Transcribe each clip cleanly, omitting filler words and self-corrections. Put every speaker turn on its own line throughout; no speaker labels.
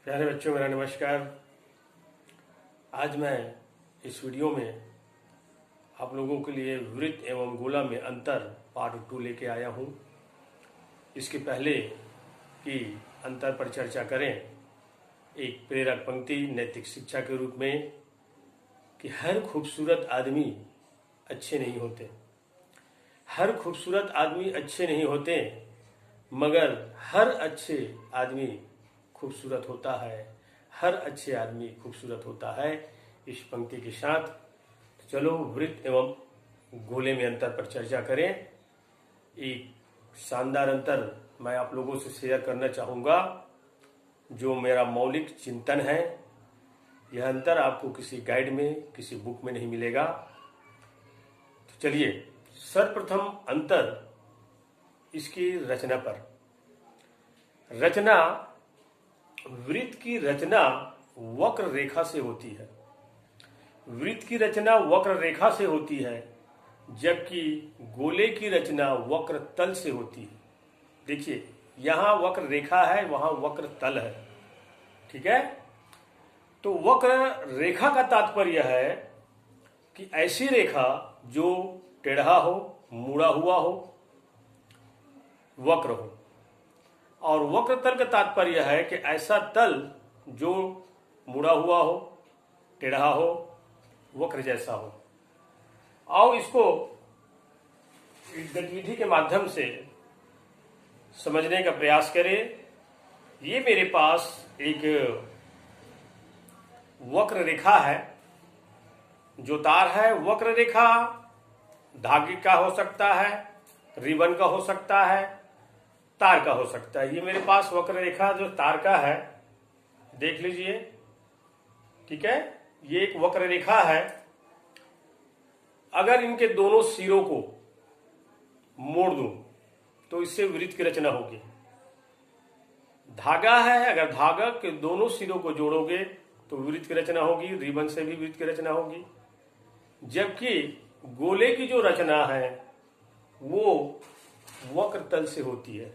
प्यारे बच्चों, मेरा नमस्कार। आज मैं इस वीडियो में आप लोगों के लिए वृत्त एवं गोला में अंतर पार्ट 2 लेके आया हूँ। इसके पहले कि अंतर पर चर्चा करें, एक प्रेरक पंक्ति नैतिक शिक्षा के रूप में कि हर खूबसूरत आदमी अच्छे नहीं होते, हर खूबसूरत आदमी अच्छे नहीं होते, मगर हर अच्छे आदमी खूबसूरत होता है, हर अच्छे आदमी खूबसूरत होता है। इस पंक्ति के साथ चलो वृत्त एवं गोले में अंतर पर चर्चा करें। एक शानदार अंतर मैं आप लोगों से शेयर करना चाहूँगा, जो मेरा मौलिक चिंतन है। यह अंतर आपको किसी गाइड में, किसी बुक में नहीं मिलेगा। तो चलिए, सर्वप्रथम अंतर इसकी रचना पर। रचना, वृत्त की रचना वक्र रेखा से होती है। वृत्त की रचना वक्र रेखा से होती है, जबकि गोले की रचना वक्र तल से होती है। देखिए, यहाँ वक्र रेखा है, वहाँ वक्र तल है, ठीक है। तो वक्र रेखा का तात्पर्य है कि ऐसी रेखा जो टेढ़ा हो, मुड़ा हुआ हो, वक्र हो। और वक्र तल का तात्पर्य है कि ऐसा तल जो मुड़ा हुआ हो, टेढ़ा हो, वक्र जैसा हो। आओ इसको एक गतिविधि के माध्यम से समझने का प्रयास करें। ये मेरे पास एक वक्र रेखा है, जो तार है। वक्र रेखा धागे का हो सकता है, रिबन का हो सकता है, तार का हो सकता है। ये मेरे पास वक्र रेखा जो तार का है, देख लीजिए, ठीक है। ये एक वक्र रेखा है। अगर इनके दोनों सिरों को मोड़ दूं तो इससे वृत्त की रचना होगी। धागा है, अगर धागा के दोनों सिरों को जोड़ोगे तो वृत्त की रचना होगी, रिबन से भी वृत्त की रचना होगी। जबकि गोले की जो रचना है वो वक्र तल से होती है।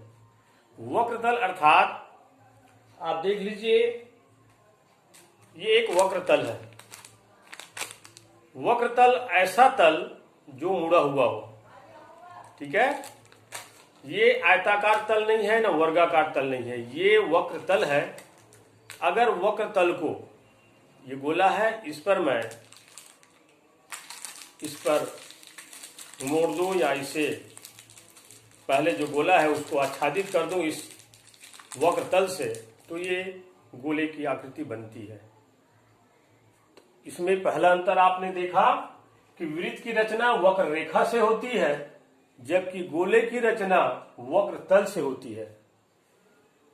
वक्र तल अर्थात आप देख लीजिए, ये एक वक्र तल है। वक्र तल ऐसा तल जो मुड़ा हुआ हो, ठीक है। ये आयताकार तल नहीं है, ना वर्गाकार तल नहीं है, ये वक्र तल है। अगर वक्र तल को, ये गोला है, इस पर मैं इस पर मोड़ दूं या इसे पहले जो गोला है उसको आच्छादित कर दूं इस वक्र तल से, तो ये गोले की आकृति बनती है। इसमें पहला अंतर आपने देखा कि वृत्त की रचना वक्र रेखा से होती है, जबकि गोले की रचना वक्र तल से होती है।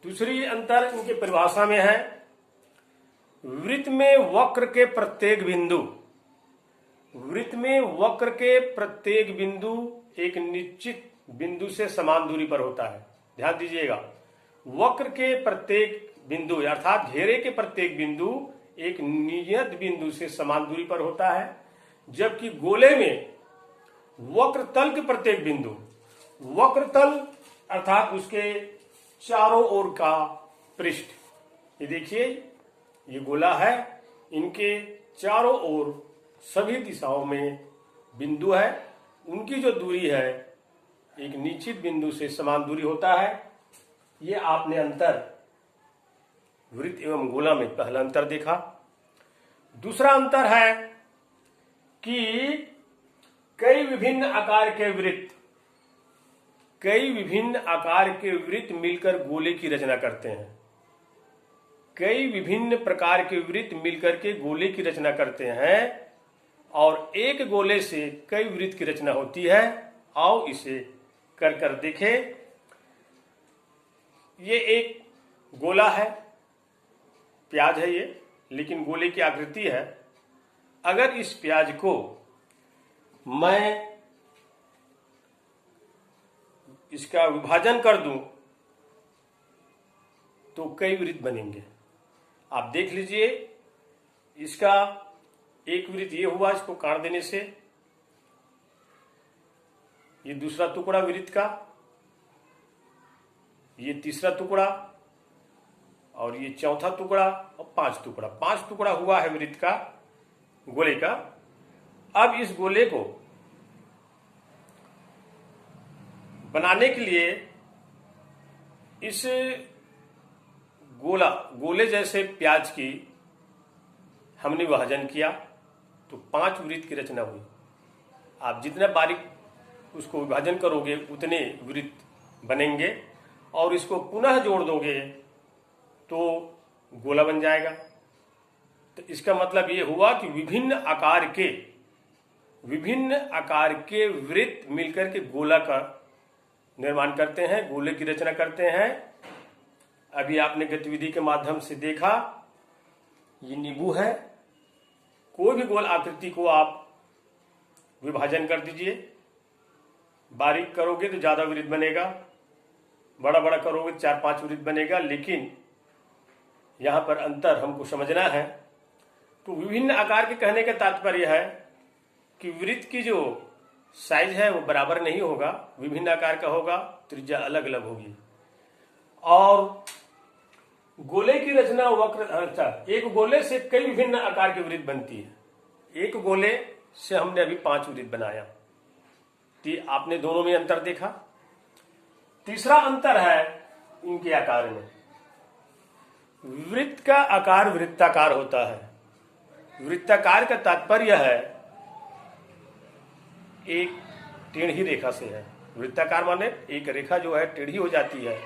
दूसरी अंतर इनके परिभाषा में है, वृत्त में वक्र के प्रत्येक बिंदु, वृत्त में वक्र के प्रत्येक बिंदु एक निश्चित बिंदु से समान दूरी पर होता है। ध्यान दीजिएगा, वक्र के प्रत्येक बिंदु अर्थात घेरे के प्रत्येक बिंदु एक नियत बिंदु से समान दूरी पर होता है, जबकि गोले में वक्र तल के प्रत्येक बिंदु, वक्र तल अर्थात उसके चारों ओर का पृष्ठ, ये देखिए, ये गोला है, इनके चारों ओर सभी दिशाओं में बिंदु है, उनकी जो दूरी है एक निश्चित बिंदु से समान दूरी होता है। ये आपने अंतर वृत्त एवं गोला में पहला अंतर देखा। दूसरा अंतर है कि कई विभिन्न आकार के वृत्त, कई विभिन्न आकार के वृत्त मिलकर गोले की रचना करते हैं। कई विभिन्न प्रकार के वृत्त मिलकर के गोले की रचना करते हैं, और एक गोले से कई वृत्त की रचना होती है। आओ इसे कर देखें। ये एक गोला है, प्याज है ये, लेकिन गोले की आकृति है। अगर इस प्याज को मैं इसका विभाजन कर दूं तो कई वृत्त बनेंगे। आप देख लीजिए, इसका एक वृत्त ये हुआ, इसको काट देने से। ये दूसरा टुकड़ा वृत्त का, ये तीसरा टुकड़ा, और ये चौथा टुकड़ा और 5 टुकड़ा, 5 टुकड़ा हुआ है वृत्त का, गोले का। अब इस गोले को बनाने के लिए इस गोले जैसे प्याज की हमने विभाजन किया तो 5 वृत्त की रचना हुई। आप जितना बारीक उसको विभाजन करोगे उतने वृत्त बनेंगे और इसको पुनः जोड़ दोगे तो गोला बन जाएगा। तो इसका मतलब ये हुआ कि विभिन्न आकार के वृत्त मिलकर के गोला का निर्माण करते हैं, गोले की रचना करते हैं। अभी आपने गतिविधि के माध्यम से देखा, ये नींबू है। कोई भी गोल आकृति को आप विभाजन कर दीजिए, बारीक करोगे तो ज्यादा वृत्त बनेगा, बड़ा बड़ा करोगे तो 4-5 वृत्त बनेगा। लेकिन यहां पर अंतर हमको समझना है। तो विभिन्न आकार के कहने का तात्पर्य है कि वृत्त की जो साइज है वो बराबर नहीं होगा, विभिन्न आकार का होगा, त्रिज्या अलग अलग होगी। और गोले की रचना वक्र, एक गोले से कई विभिन्न आकार की वृत्त बनती है। एक गोले से हमने अभी 5 वृत्त बनाया, तो आपने दोनों में अंतर देखा। तीसरा अंतर है इनके आकार में। वृत्त का आकार वृत्ताकार होता है। वृत्ताकार का तात्पर्य है एक टेढ़ी रेखा से है। वृत्ताकार माने एक रेखा जो है टेढ़ी हो जाती है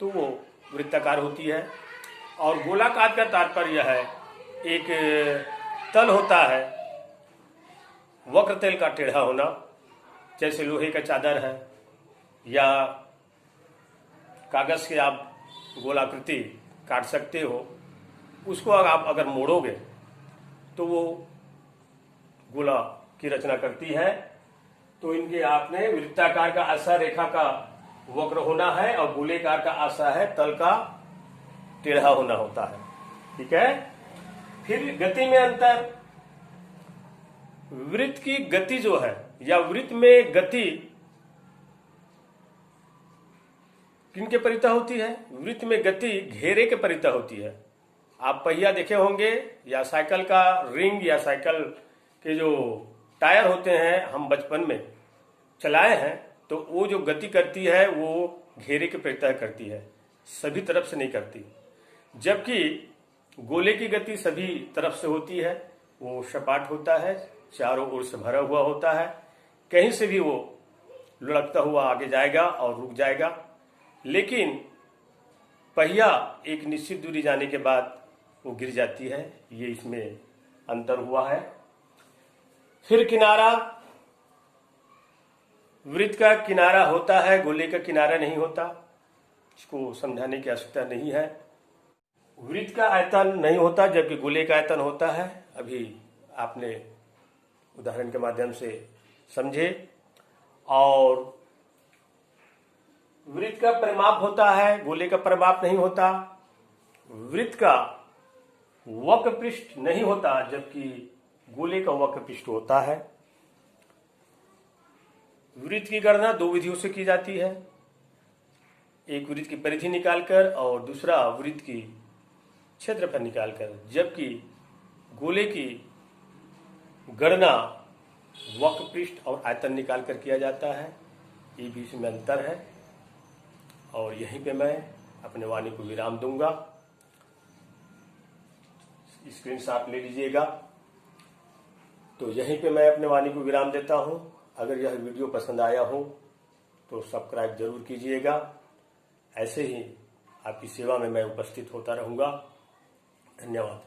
तो वो वृत्ताकार होती है। और गोलाकार का तात्पर्य है एक तल होता है, वक्र तल का टेढ़ा होना, जैसे लोहे का चादर है या कागज के आप गोलाकृति काट सकते हो, उसको आप अगर मोड़ोगे तो वो गोला की रचना करती है। तो इनके आपने वृत्ताकार का आशा रेखा का वक्र होना है और गोलेकार का आशा है तल का टेढ़ा होना होता है। ठीक है। फिर गति में अंतर। वृत्त की गति जो है या वृत्त में गति किनके परिता होती है? वृत्त में गति घेरे के परिता होती है। आप पहिया देखे होंगे या साइकिल का रिंग या साइकिल के जो टायर होते हैं, हम बचपन में चलाए हैं, तो वो जो गति करती है वो घेरे के परिता करती है, सभी तरफ से नहीं करती। जबकि गोले की गति सभी तरफ से होती है, वो सपाट होता है, चारों ओर से भरा हुआ होता है, कहीं से भी वो लुढ़कता हुआ आगे जाएगा और रुक जाएगा। लेकिन पहिया एक निश्चित दूरी जाने के बाद वो गिर जाती है। ये इसमें अंतर हुआ है। फिर किनारा। वृत्त का किनारा होता है, गोले का किनारा नहीं होता। इसको समझाने की आवश्यकता नहीं है। वृत्त का आयतन नहीं होता जबकि गोले का आयतन होता है। अभी आपने उदाहरण के माध्यम से समझे। और वृत्त का परिमाप होता है, गोले का परिमाप नहीं होता। वृत्त का वक्र पृष्ठ नहीं होता जबकि गोले का वक्र पृष्ठ होता है। वृत्त की गणना 2 विधियों से की जाती है, एक वृत्त की परिधि निकालकर और दूसरा वृत्त की क्षेत्रफल निकालकर। जबकि गोले की गणना वक्र पृष्ठ और आयतन निकालकर किया जाता है। ये बीच में अंतर है। और यहीं पे मैं अपने वाणी को विराम दूंगा। स्क्रीनशॉट ले लीजिएगा। तो यहीं पे मैं अपने वाणी को विराम देता हूं। अगर यह वीडियो पसंद आया हो तो सब्सक्राइब जरूर कीजिएगा। ऐसे ही आपकी सेवा में मैं उपस्थित होता रहूंगा। धन्यवाद।